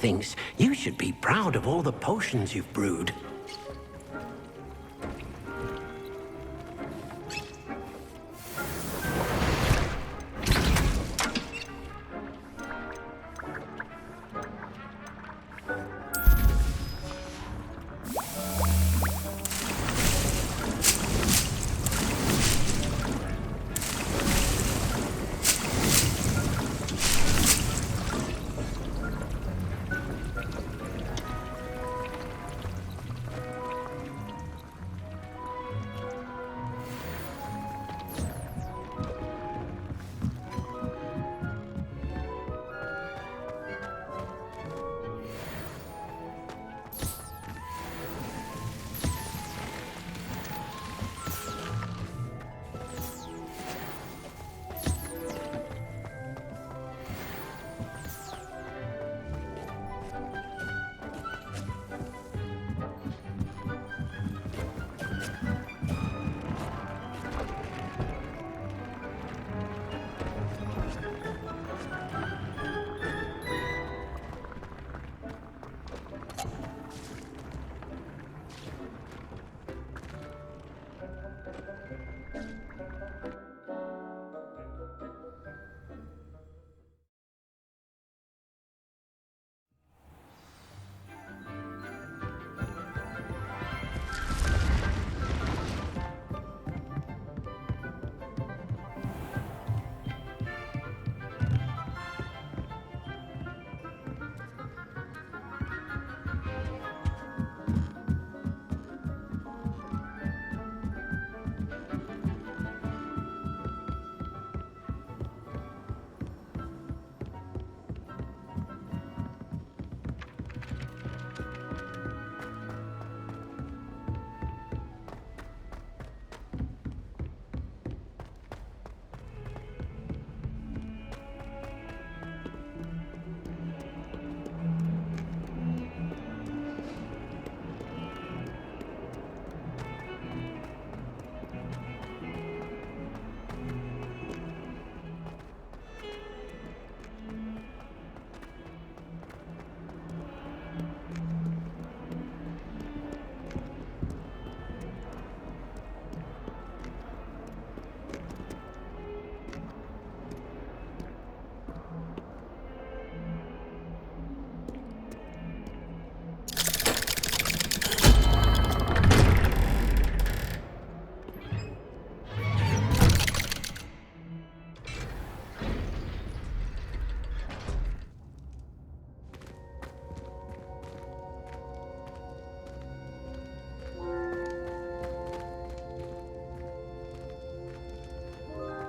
thinks you should be proud of all the potions you've brewed.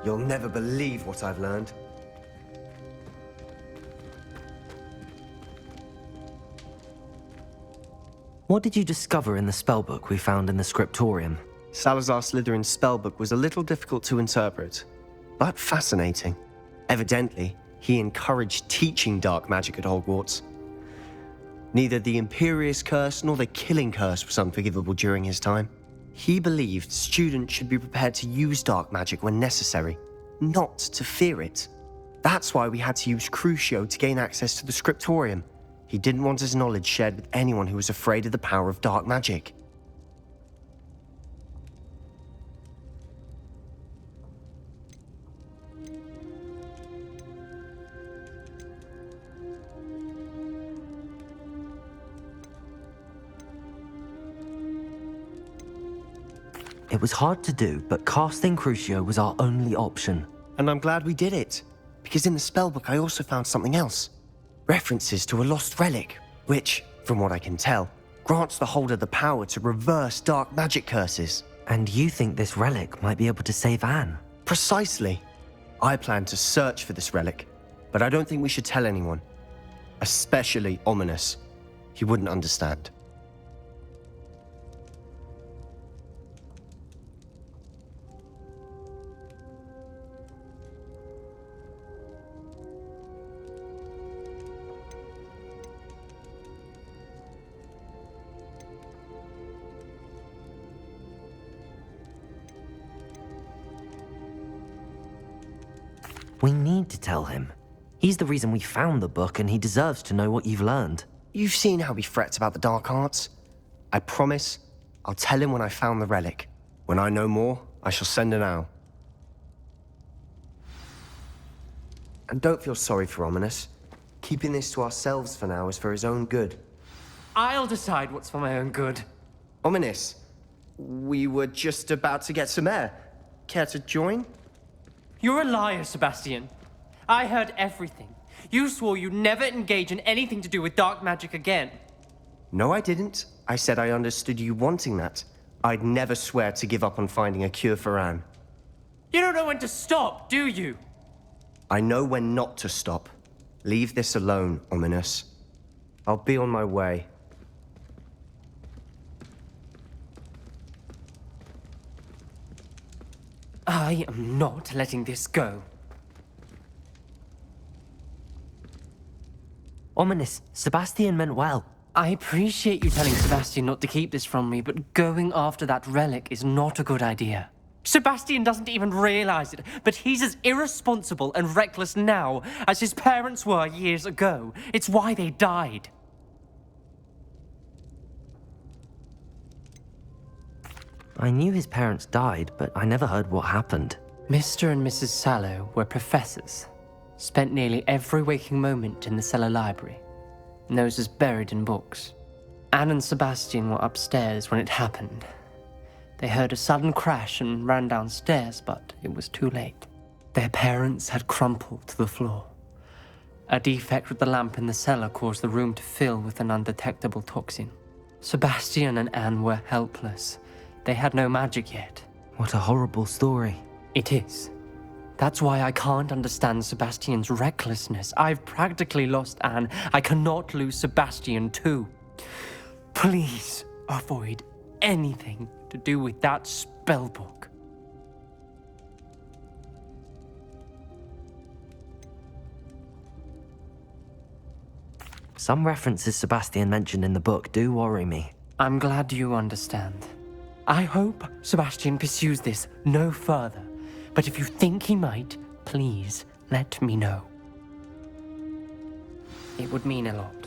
You'll never believe what I've learned. What did you discover in the spellbook we found in the scriptorium? Salazar Slytherin's spellbook was a little difficult to interpret, but fascinating. Evidently, he encouraged teaching dark magic at Hogwarts. Neither the Imperious Curse nor the Killing Curse was unforgivable during his time. He believed students should be prepared to use dark magic when necessary, not to fear it. That's why we had to use Crucio to gain access to the scriptorium. He didn't want his knowledge shared with anyone who was afraid of the power of dark magic. It was hard to do, but casting Crucio was our only option. And I'm glad we did it, because in the spellbook I also found something else. References to a lost relic, which, from what I can tell, grants the holder the power to reverse dark magic curses. And you think this relic might be able to save Anne? Precisely. I plan to search for this relic, but I don't think we should tell anyone. Especially Ominous. He wouldn't understand. We need to tell him. He's the reason we found the book, and he deserves to know what you've learned. You've seen how he frets about the dark arts. I promise I'll tell him when I found the relic. When I know more, I shall send an owl. And don't feel sorry for Ominous. Keeping this to ourselves for now is for his own good. I'll decide what's for my own good. Ominous, we were just about to get some air. Care to join? You're a liar, Sebastian. I heard everything. You swore you'd never engage in anything to do with dark magic again. No, I didn't. I said I understood you wanting that. I'd never swear to give up on finding a cure for Anne. You don't know when to stop, do you? I know when not to stop. Leave this alone, Ominous. I'll be on my way. I am not letting this go. Ominous, Sebastian meant well. I appreciate you telling Sebastian not to keep this from me, but going after that relic is not a good idea. Sebastian doesn't even realize it, but he's as irresponsible and reckless now as his parents were years ago. It's why they died. I knew his parents died, but I never heard what happened. Mr. and Mrs. Sallow were professors. Spent nearly every waking moment in the cellar library. Noses buried in books. Anne and Sebastian were upstairs when it happened. They heard a sudden crash and ran downstairs, but it was too late. Their parents had crumpled to the floor. A defect with the lamp in the cellar caused the room to fill with an undetectable toxin. Sebastian and Anne were helpless. They had no magic yet. What a horrible story. It is. That's why I can't understand Sebastian's recklessness. I've practically lost Anne. I cannot lose Sebastian too. Please avoid anything to do with that spellbook. Some references Sebastian mentioned in the book do worry me. I'm glad you understand. I hope Sebastian pursues this no further. But if you think he might, please let me know. It would mean a lot.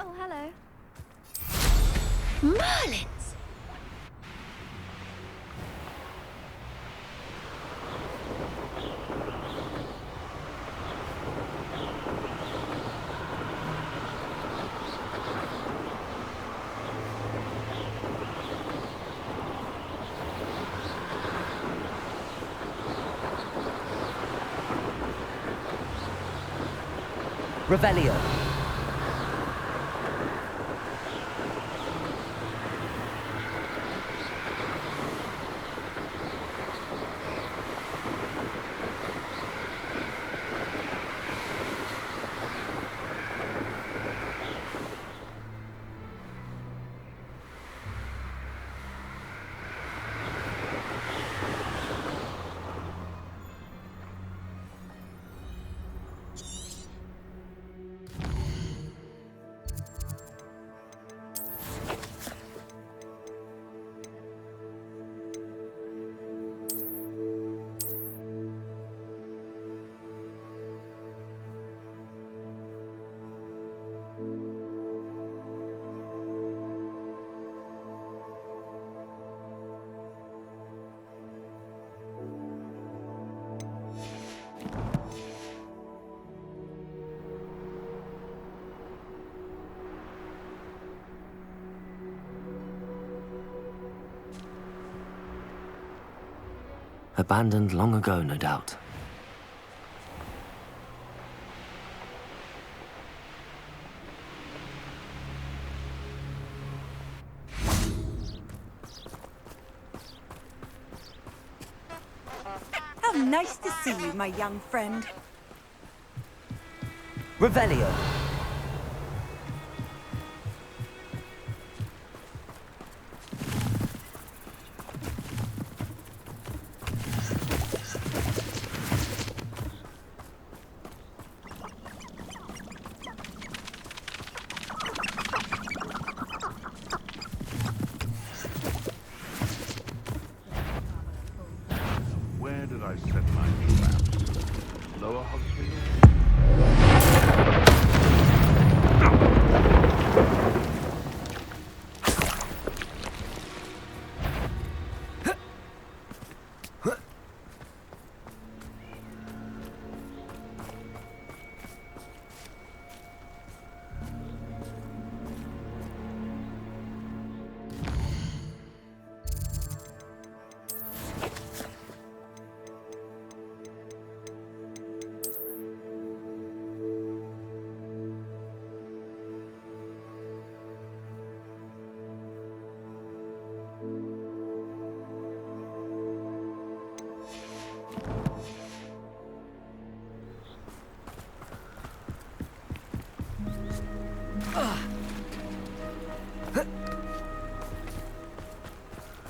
Oh, hello. Merlins! Revelio. Abandoned long ago, no doubt. How nice to see you, my young friend. Revelio. Where did I set my traps? Lower Hogsmeade?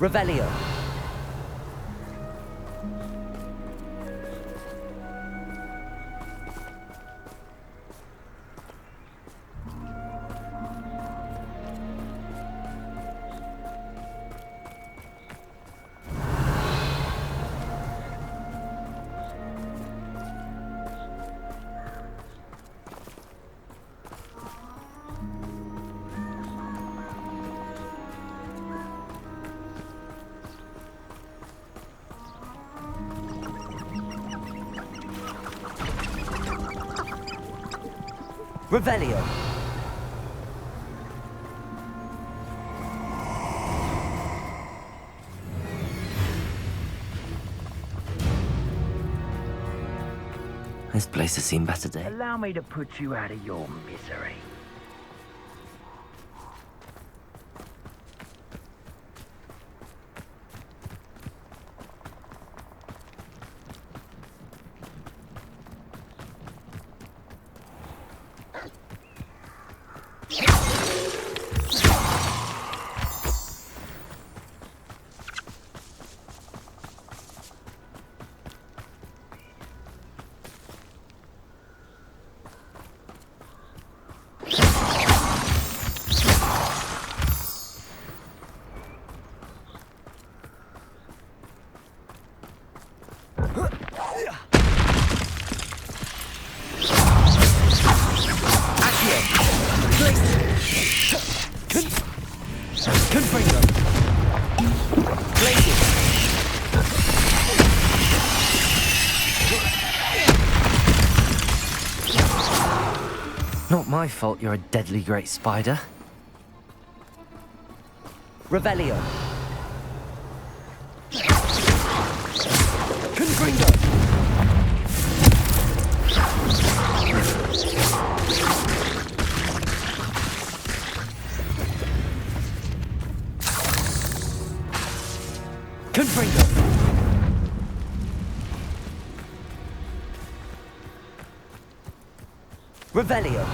Revelio. Revelio. This place has seen better days. Allow me to put you out of your misery. Not my fault you're a deadly great spider. Revelio. Confringo. Confringo. Revelio.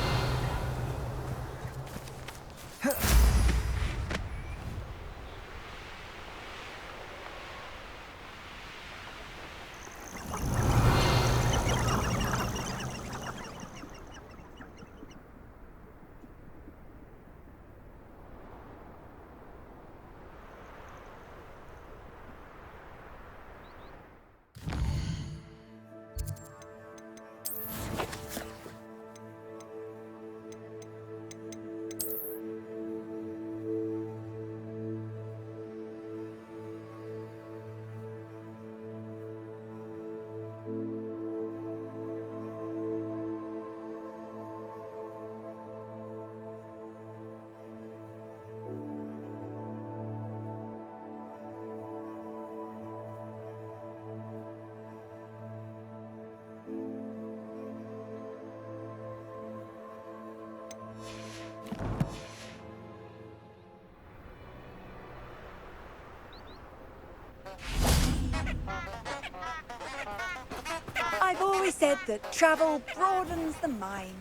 always said that travel broadens the mind.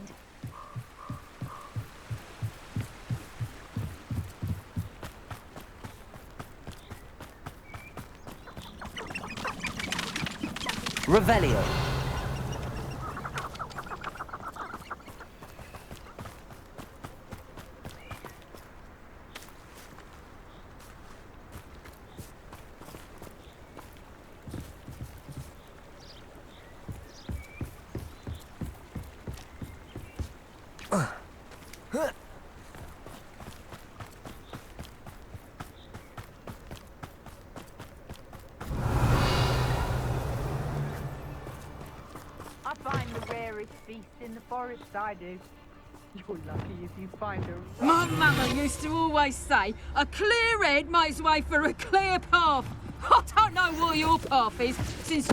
Revelio. I find the rarest beast in the forest, I do. You're lucky if you find a... My mother used to always say, a clear head makes way for a clear path. I don't know what your path is, since...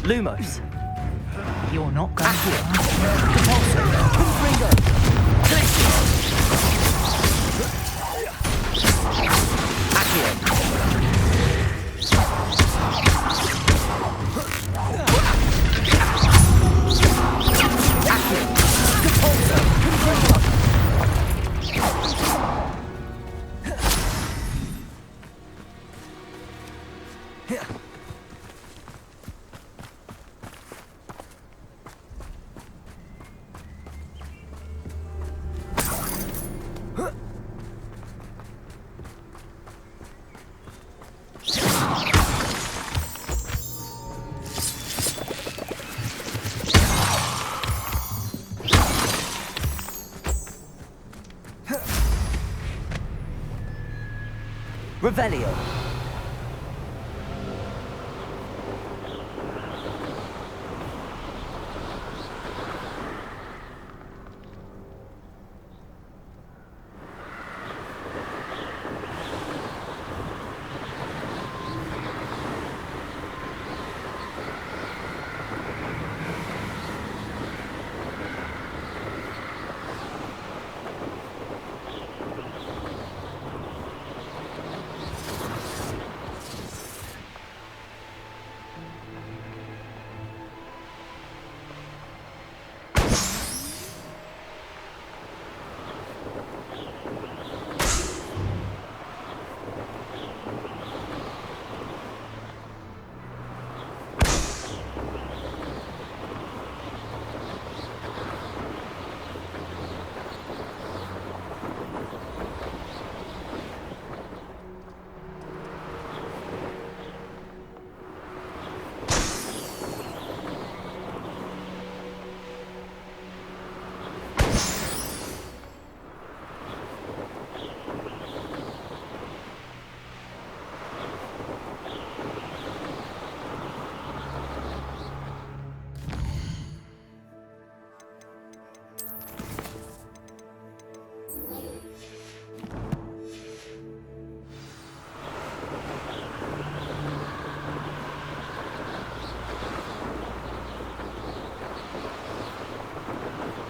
Lumos. You're not going Revelio.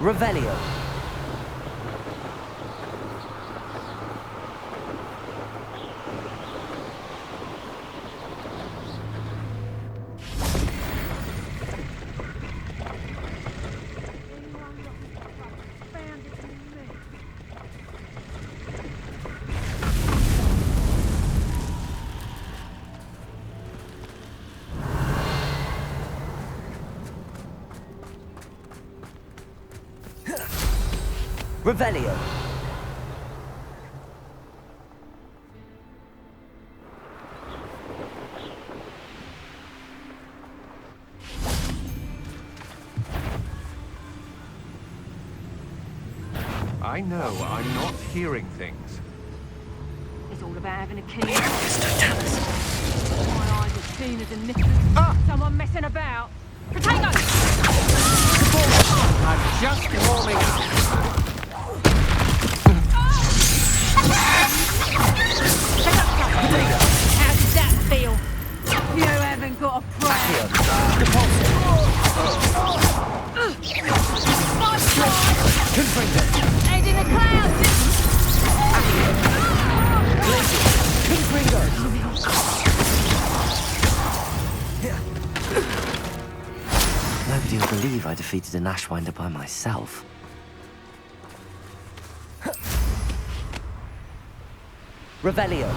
Revelio. Revelio. I know I'm not hearing things. It's all about having a key. My eyes are keen as a knitter. Someone messing about. Potato! I'm just warming up. How did that defeated an Ashwinder by myself. Revelio.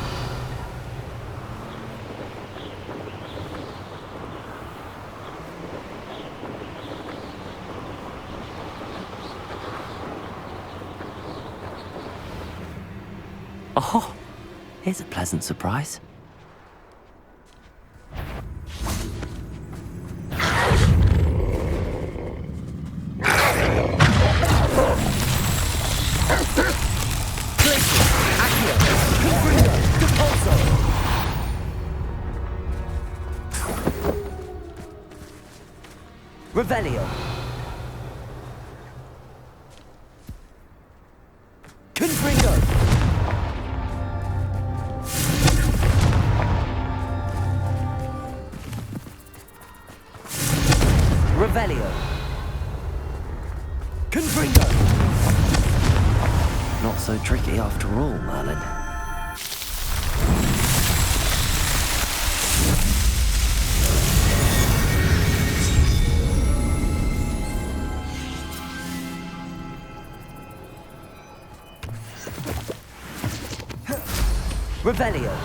Oh, here's a pleasant surprise. Revelio. Confringo. Revelio. Confringo. Not so tricky after all, Merlin. Revelio.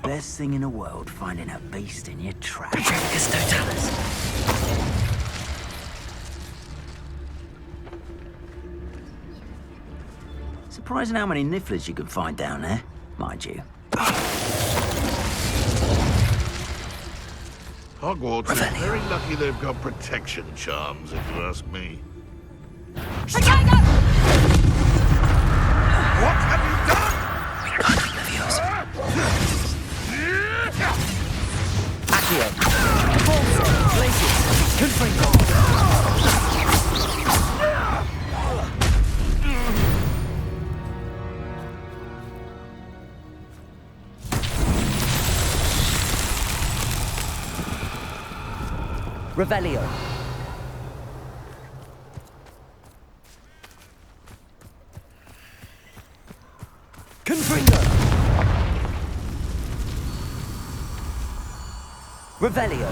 Best thing in the world, finding a beast in your trap. Surprising how many nifflers you can find down there, mind you. Hogwarts is very lucky they've got protection charms, if you ask me. What have you done? We can't be Leviosa. Accio. Forza. Glacius. Confringo. Revelio. Confringo. Revelio.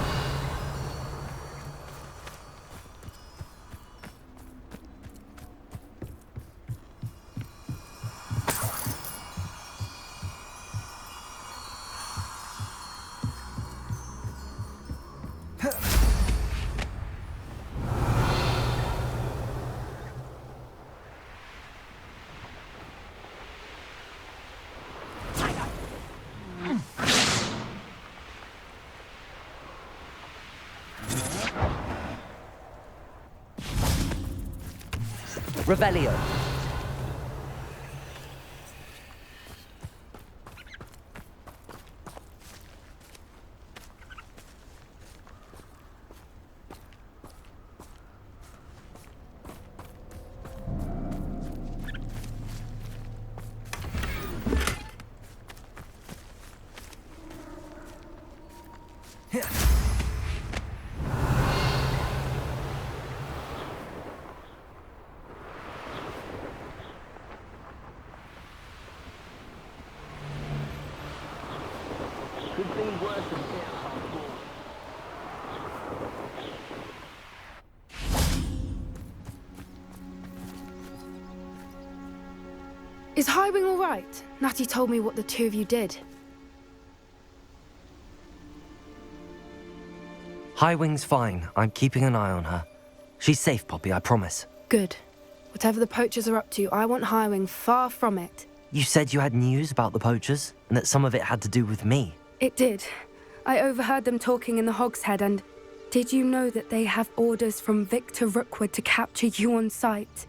Revelio. Could be worse than this. Is Highwing all right? Natty told me what the two of you did. Highwing's fine. I'm keeping an eye on her. She's safe, Poppy, I promise. Good. Whatever the poachers are up to, I want Highwing far from it. You said you had news about the poachers, and that some of it had to do with me. It did. I overheard them talking in the Hogshead, and did you know that they have orders from Victor Rookwood to capture you on sight?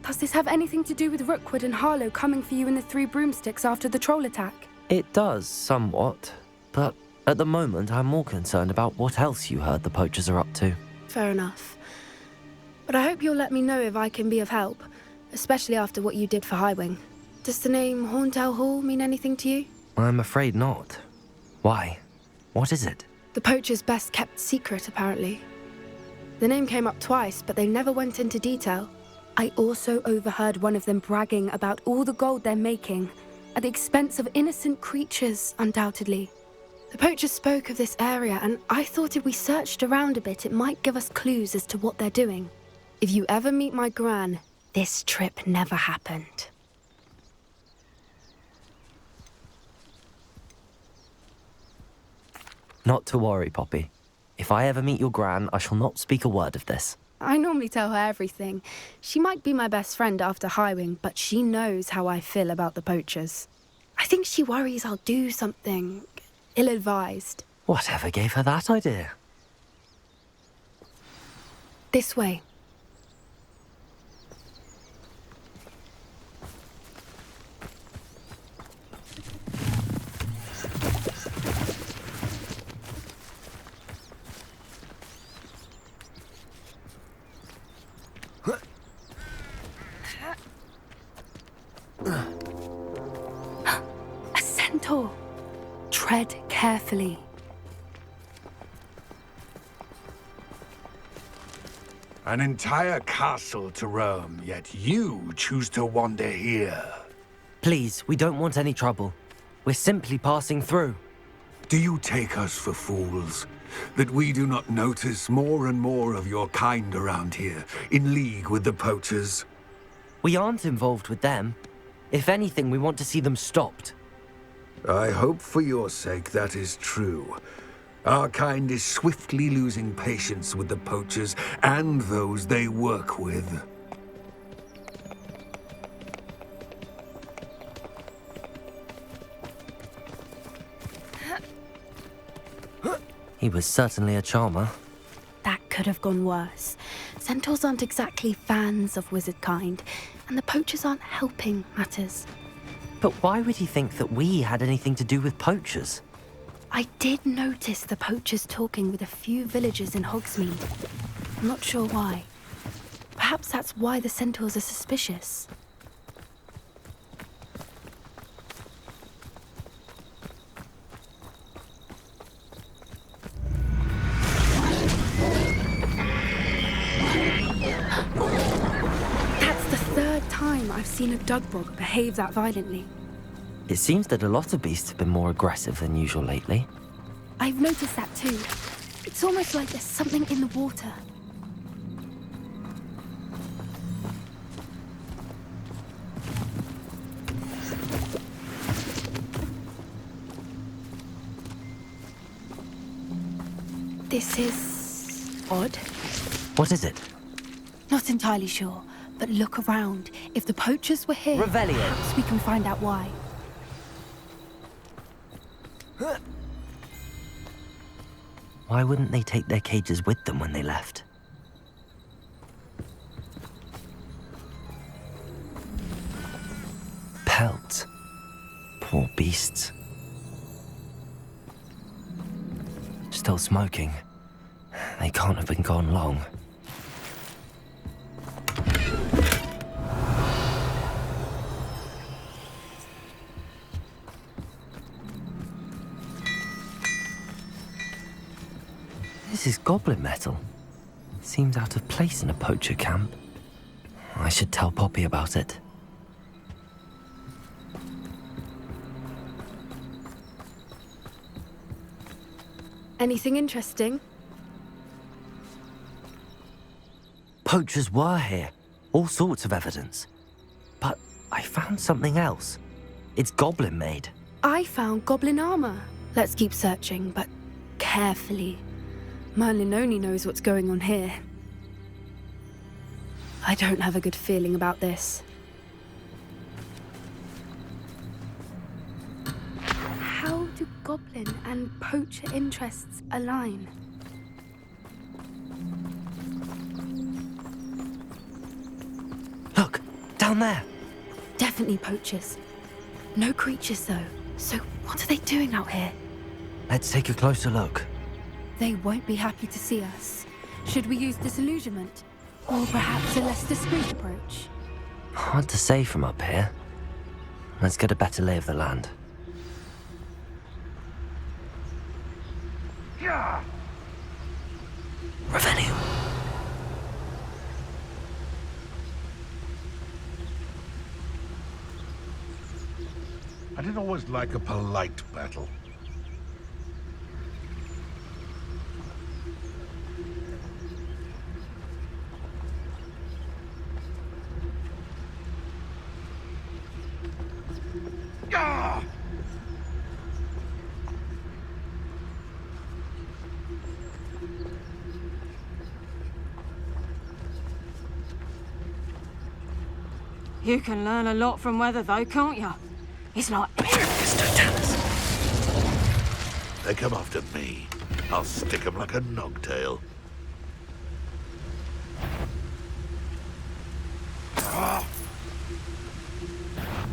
Does this have anything to do with Rookwood and Harlow coming for you in the Three Broomsticks after the troll attack? It does, somewhat. But at the moment, I'm more concerned about what else you heard the poachers are up to. Fair enough. But I hope you'll let me know if I can be of help, especially after what you did for Highwing. Does the name Horntail Hall mean anything to you? I'm afraid not. Why? What is it? The poacher's best kept secret, apparently. The name came up twice, but they never went into detail. I also overheard one of them bragging about all the gold they're making, at the expense of innocent creatures, undoubtedly. The poacher spoke of this area, and I thought if we searched around a bit, it might give us clues as to what they're doing. If you ever meet my gran, this trip never happened. Not to worry, Poppy. If I ever meet your gran, I shall not speak a word of this. I normally tell her everything. She might be my best friend after Highwing, but she knows how I feel about the poachers. I think she worries I'll do something ill-advised. Whatever gave her that idea? This way. A centaur. Tread carefully. An entire castle to roam, yet you choose to wander here. Please, we don't want any trouble. We're simply passing through. Do you take us for fools? That we do not notice more and more of your kind around here, in league with the poachers? We aren't involved with them. If anything, we want to see them stopped. I hope for your sake that is true. Our kind is swiftly losing patience with the poachers and those they work with. He was certainly a charmer. That could have gone worse. Centaurs aren't exactly fans of wizard kind, and the poachers aren't helping matters. But why would he think that we had anything to do with poachers? I did notice the poachers talking with a few villagers in Hogsmeade. I'm not sure why. Perhaps that's why the centaurs are suspicious. That's the third time I've seen a Dugbog behave that violently. It seems that a lot of beasts have been more aggressive than usual lately. I've noticed that too. It's almost like there's something in the water. This is odd. What is it? Not entirely sure, but look around. If the poachers were here, Revelio. perhaps we can find out why. Why wouldn't they take their cages with them when they left? Pelts. Poor beasts. Still smoking. They can't have been gone long. This is goblin metal. Seems out of place in a poacher camp. I should tell Poppy about it. Anything interesting? Poachers were here. All sorts of evidence. But I found something else. It's goblin made. I found goblin armor. Let's keep searching, but carefully. Merlin only knows what's going on here. I don't have a good feeling about this. How do goblin and poacher interests align? Look, down there. Definitely poachers. No creatures, though. So what are they doing out here? Let's take a closer look. They won't be happy to see us. Should we use disillusionment? Or perhaps a less discreet approach? Hard to say from up here. Let's get a better lay of the land. Revelio. I didn't always like a polite battle. You can learn a lot from weather, though, can't you? It's like... They come after me. I'll stick them like a nogtail.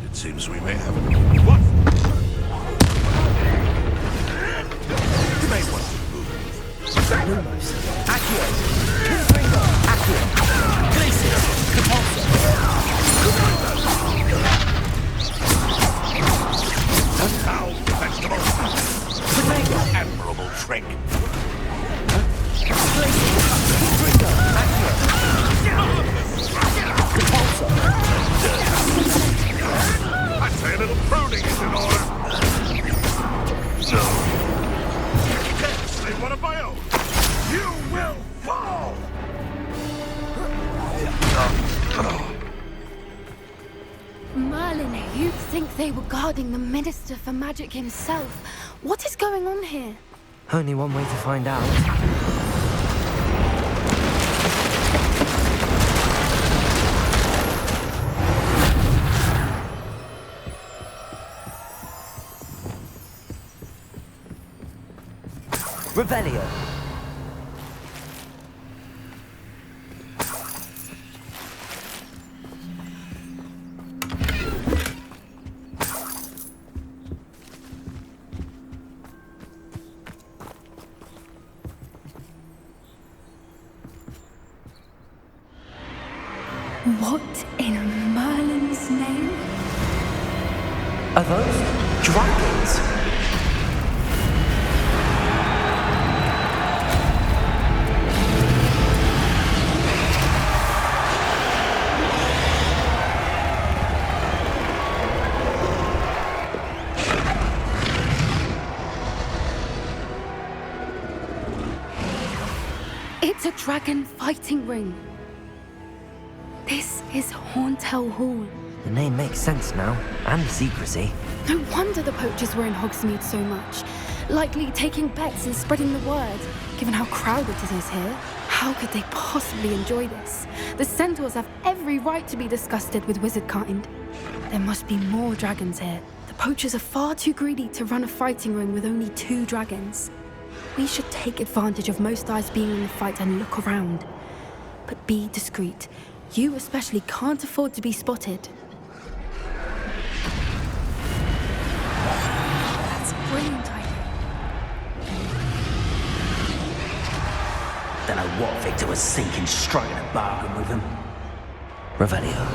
It seems we may have an... What? You may want to move. Lumos. Accio. Confringo. Accio. Glacius. Capulso. Now, vegetable. Potato. Admirable trick. Glacius. Confringo. Accio. Capulso. I'd say a little pruning is in order. No. Can't say one of my own. You will fall! Merlin, you'd think they were guarding the Minister for Magic himself. What is going on here? Only one way to find out. Revelio. What in Merlin's name? Are those dragons? It's a dragon fighting ring. This is Hauntel Hall. The name makes sense now, and the secrecy. No wonder the poachers were in Hogsmeade so much. Likely taking bets and spreading the word, given how crowded it is here. How could they possibly enjoy this? The centaurs have every right to be disgusted with wizard kind. There must be more dragons here. The poachers are far too greedy to run a fighting ring with only 2 dragons. We should take advantage of most eyes being in the fight and look around. But be discreet. You especially can't afford to be spotted. That's a brilliant idea. Don't know what Victor was thinking, striking a bargain with him. Revelio.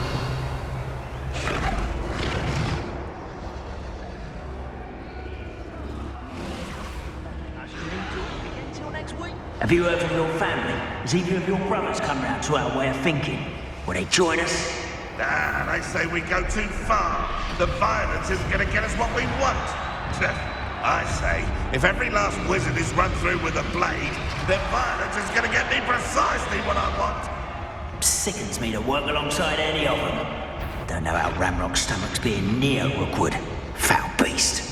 Have you heard from your family? Has either of your brothers come round to our way of thinking? Will they join us? Ah, they say we go too far. The violence isn't going to get us what we want. I say, if every last wizard is run through with a blade, then violence is going to get me precisely what I want. Sickens me to work alongside any of them. Don't know how Ramrock's stomach's being near Rookwood. Foul beast.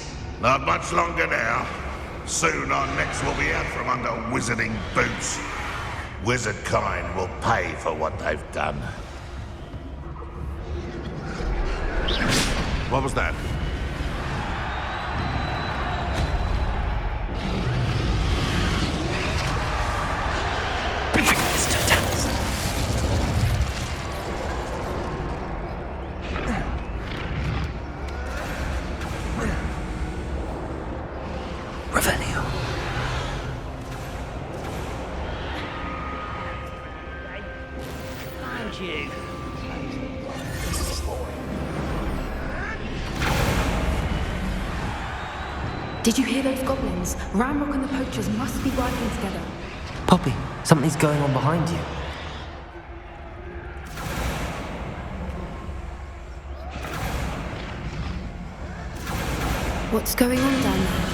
Not much longer now. Soon our necks will be out from under wizarding boots. Wizard kind will pay for what they've done. What was that? Revelio. Mind you. Did you hear those goblins? Ramrock and the poachers must be working together. Poppy, something's going on behind you. What's going on down there?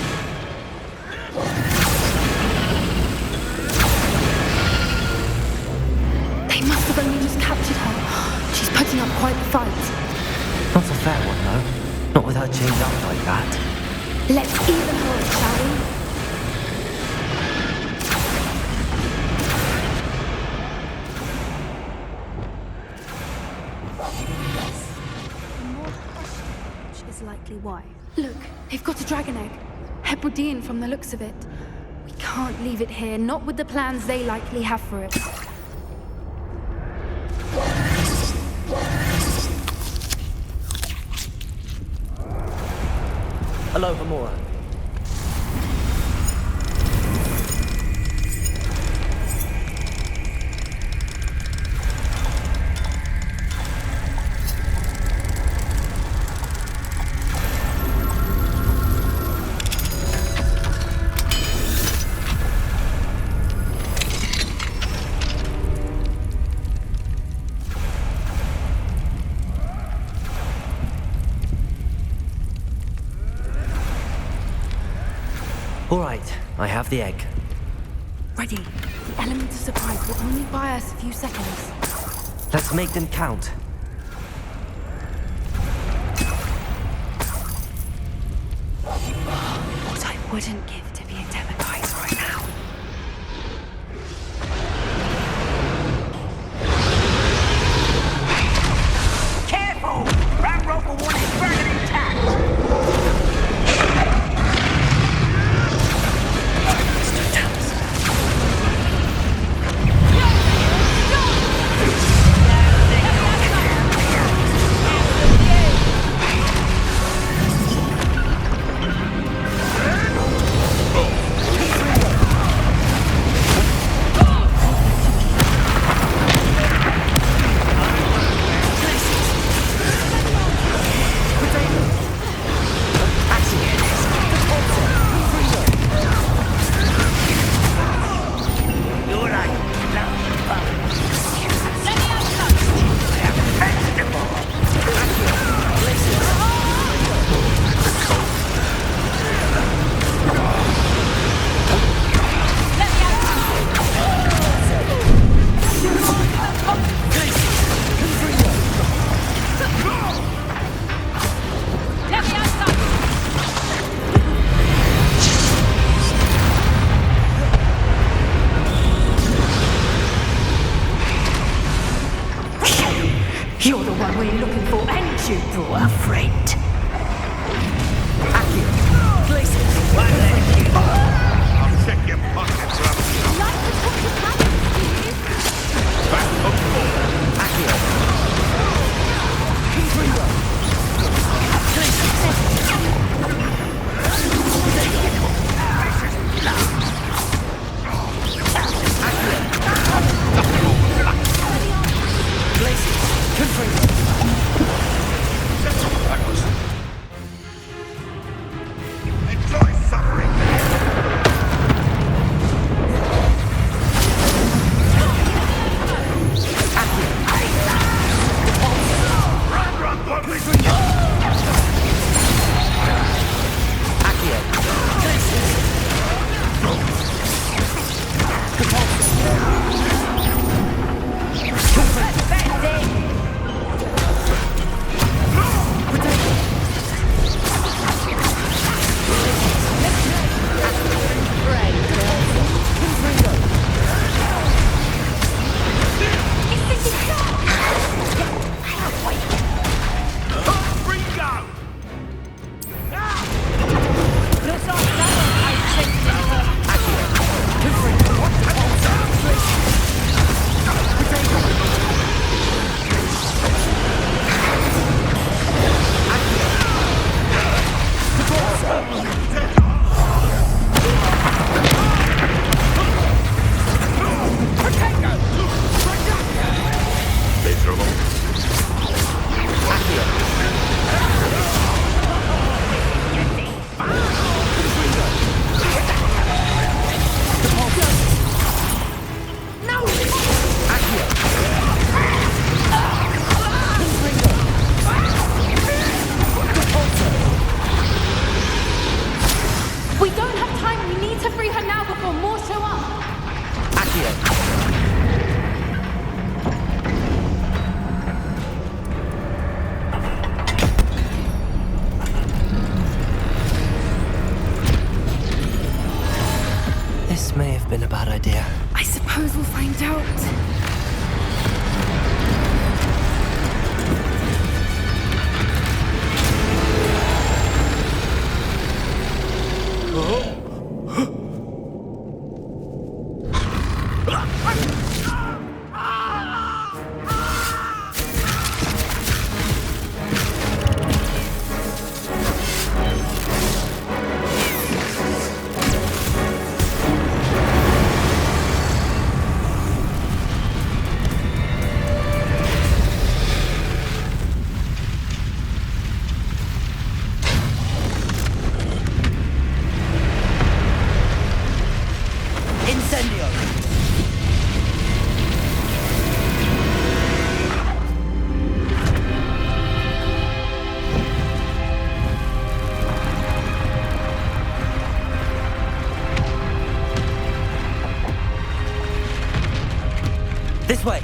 They must have only just captured her. She's putting up quite the fight. Not a fair one, though. Not with her chained up like that. Let's even her up, shall we? Likely why. Look, they've got a dragon egg. Hebridean from the looks of it. We can't leave it here, not with the plans they likely have for it. Hello, Hamura. All right, I have the egg. Ready. The element of surprise will only buy us a few seconds. Let's make them count. What I wouldn't give to be a Demogorgon right now. Careful! Ramrock will want his dragon intact! You're the one we're looking for, and you brought a friend. I'll check your pockets up. Back up forward. That was This may have been a bad idea. I suppose we'll find out. This way!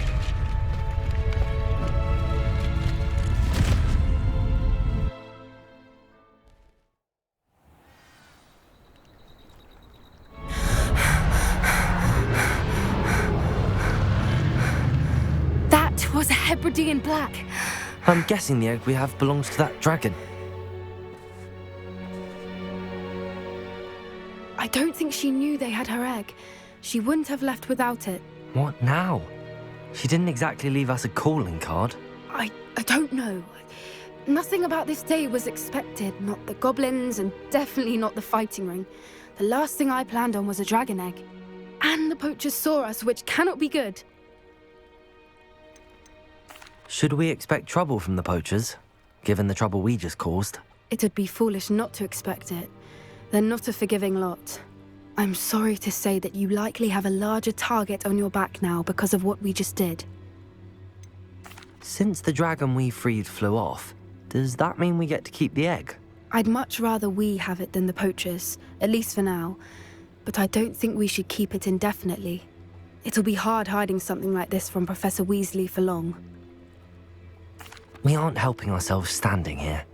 That was a Hebridean black. I'm guessing the egg we have belongs to that dragon. I don't think she knew they had her egg. She wouldn't have left without it. What now? She didn't exactly leave us a calling card. I don't know. Nothing about this day was expected. Not the goblins, and definitely not the fighting ring. The last thing I planned on was a dragon egg. And the poachers saw us, which cannot be good. Should we expect trouble from the poachers, given the trouble we just caused? It would be foolish not to expect it. They're not a forgiving lot. I'm sorry to say that you likely have a larger target on your back now because of what we just did. Since the dragon we freed flew off, does that mean we get to keep the egg? I'd much rather we have it than the poachers, at least for now. But I don't think we should keep it indefinitely. It'll be hard hiding something like this from Professor Weasley for long. We aren't helping ourselves standing here.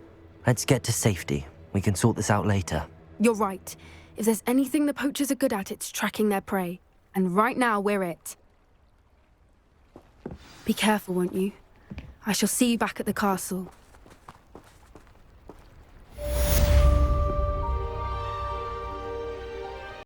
Let's get to safety. We can sort this out later. You're right. If there's anything the poachers are good at, it's tracking their prey. And right now, we're it. Be careful, won't you? I shall see you back at the castle.